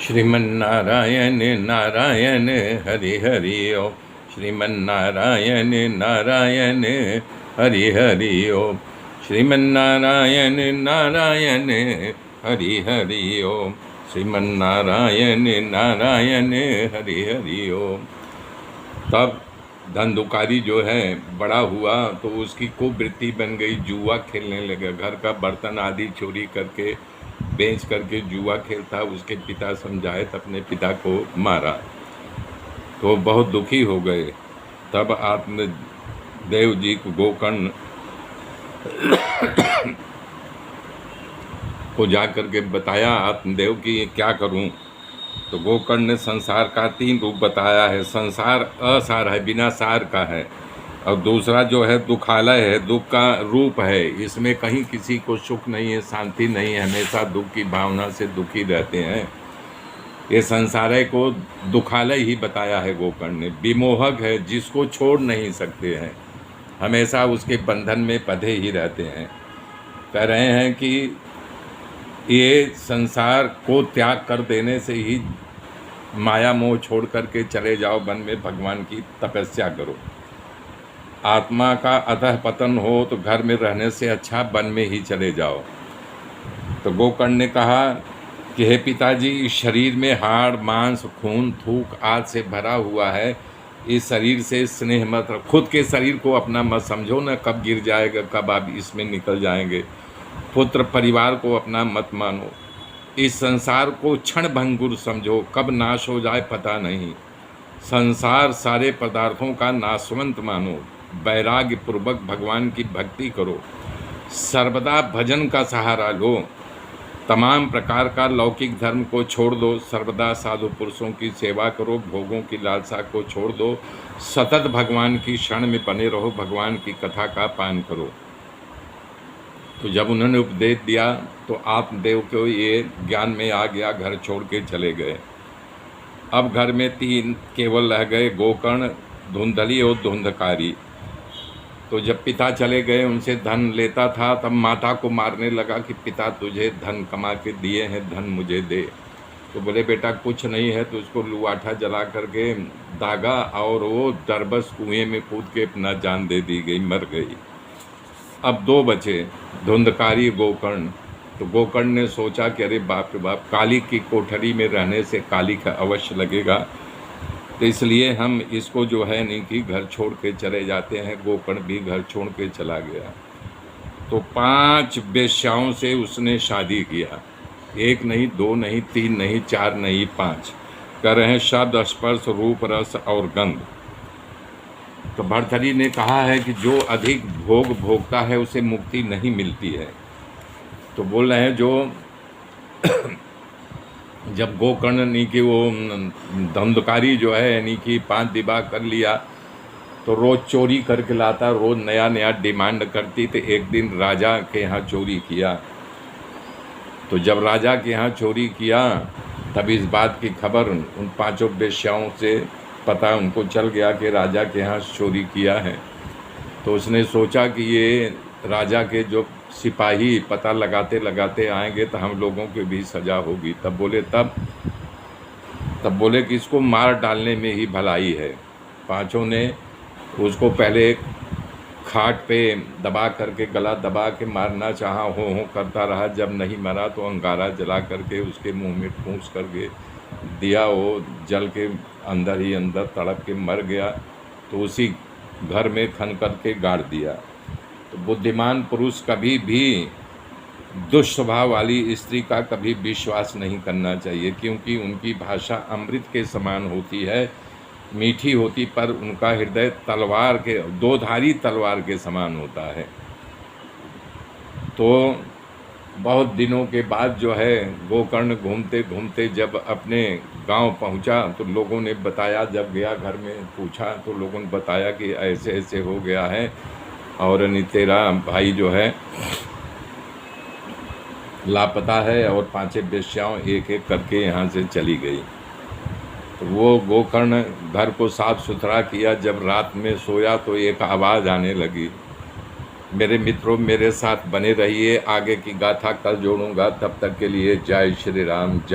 श्रीमन्नारायण नारायण हरि हरि ओम। श्रीमन्नारायण नारायण हरि हरि ओम। श्रीमन्नारायण नारायण हरि हरि ओम। श्रीमन्नारायण नारायण हरि हरि ओम। तब धंधुकारी जो है बड़ा हुआ तो उसकी कुवृत्ति बन गई, जुआ खेलने लगा। घर का बर्तन आदि चोरी करके बेच करके जुआ खेलता। उसके पिता समझाए तो अपने पिता को मारा तो बहुत दुखी हो गए। तब आपने देव जी को गोकर्ण को जा कर के बताया आत्मदेव की ये क्या करूं। तो गोकर्ण ने संसार का 3 रूप बताया है। संसार असार है, बिना सार का है, और दूसरा जो है दुखालय है, दुख का रूप है। इसमें कहीं किसी को सुख नहीं है, शांति नहीं है, हमेशा दुख की भावना से दुखी रहते हैं। ये संसार को दुखालय ही बताया है गोकर्ण ने। विमोहक है, जिसको छोड़ नहीं सकते हैं, हमेशा उसके बंधन में बंधे ही रहते हैं। कह रहे हैं कि ये संसार को त्याग कर देने से ही माया मोह छोड़ करके चले जाओ वन में, भगवान की तपस्या करो। आत्मा का अधः पतन हो तो घर में रहने से अच्छा वन में ही चले जाओ। तो गोकर्ण ने कहा कि हे पिताजी, इस शरीर में हाड़ मांस खून थूक आदि से भरा हुआ है। इस शरीर से स्नेह मत रखो। खुद के शरीर को अपना मत समझो ना, कब गिर जाएगा, कब आप इसमें निकल जाएंगे। पुत्र परिवार को अपना मत मानो। इस संसार को क्षण भंगुर समझो, कब नाश हो जाए पता नहीं। संसार सारे पदार्थों का नाशवंत मानो। वैराग्य पूर्वक भगवान की भक्ति करो। सर्वदा भजन का सहारा लो। तमाम प्रकार का लौकिक धर्म को छोड़ दो। सर्वदा साधु पुरुषों की सेवा करो। भोगों की लालसा को छोड़ दो। सतत भगवान की शरण में बने रहो। भगवान की कथा का पान करो। तो जब उन्होंने उपदेश दिया तो आत्मदेव को ये ज्ञान में आ गया, घर छोड़ के चले गए। अब घर में 3 केवल रह गए, गोकर्ण, धुंधली और धुंधकारी। तो जब पिता चले गए, उनसे धन लेता था, तब माता को मारने लगा कि पिता तुझे धन कमा के दिए हैं, धन मुझे दे। तो बोले बेटा कुछ नहीं है। तो उसको लुआठा जला करके दागा और वो दरबस कुएं में कूद के अपना जान दे दी गई, मर गई। अब 2 बचे, धुंधकारी, गोकर्ण। तो गोकर्ण ने सोचा कि अरे बाप रे बाप, काली की कोठरी में रहने से काली का अवश्य लगेगा, तो इसलिए हम इसको जो है नहीं कि घर छोड़ के चले जाते हैं। गोकर्ण भी घर छोड़ के चला गया। तो 5 वेश्याओं से उसने शादी किया। 1 नहीं, 2 नहीं, 3 नहीं, 4 नहीं, 5। कह रहे हैं शब्द स्पर्श रूप रस और गंध। तो भर्तृहरि ने कहा है कि जो अधिक भोग भोगता है उसे मुक्ति नहीं मिलती है। तो बोल रहे हैं जो जब गोकर्ण यानी कि वो धंधकारी जो है यानी कि 5 विवाह कर लिया, तो रोज़ चोरी करके लाता, रोज़ नया नया डिमांड करती। तो एक दिन राजा के यहाँ चोरी किया। तो जब राजा के यहाँ चोरी किया तब इस बात की खबर उन 5 वेश्याओं से पता उनको चल गया कि राजा के यहाँ चोरी किया है। तो उसने सोचा कि ये राजा के जो सिपाही पता लगाते लगाते आएंगे तो हम लोगों की भी सज़ा होगी। तब बोले कि इसको मार डालने में ही भलाई है। 5 ने उसको पहले खाट पे दबा करके, गला दबा के मारना चाहा, हो करता रहा। जब नहीं मरा तो अंगारा जला करके उसके मुंह में ठूंस करके दिया। वो जल के अंदर ही अंदर तड़प के मर गया। तो उसी घर में खन करके गाड़ दिया। तो बुद्धिमान पुरुष कभी भी दुष्स्वभाव वाली स्त्री का कभी विश्वास नहीं करना चाहिए, क्योंकि उनकी भाषा अमृत के समान होती है, मीठी होती, पर उनका हृदय तलवार के, 2धारी तलवार के समान होता है। तो बहुत दिनों के बाद जो है गोकर्ण घूमते घूमते जब अपने गांव पहुंचा तो लोगों ने बताया, जब गया घर में पूछा तो लोगों ने बताया कि ऐसे ऐसे हो गया है और तेरा भाई जो है लापता है। और 5 वेश्याओं एक एक करके यहाँ से चली गई। तो वो गोकर्ण घर को साफ सुथरा किया। जब रात में सोया तो एक आवाज़ आने लगी। मेरे मित्रों, मेरे साथ बने रहिए, आगे की गाथा कल जोड़ूंगा। तब तक के लिए जय श्री राम। जय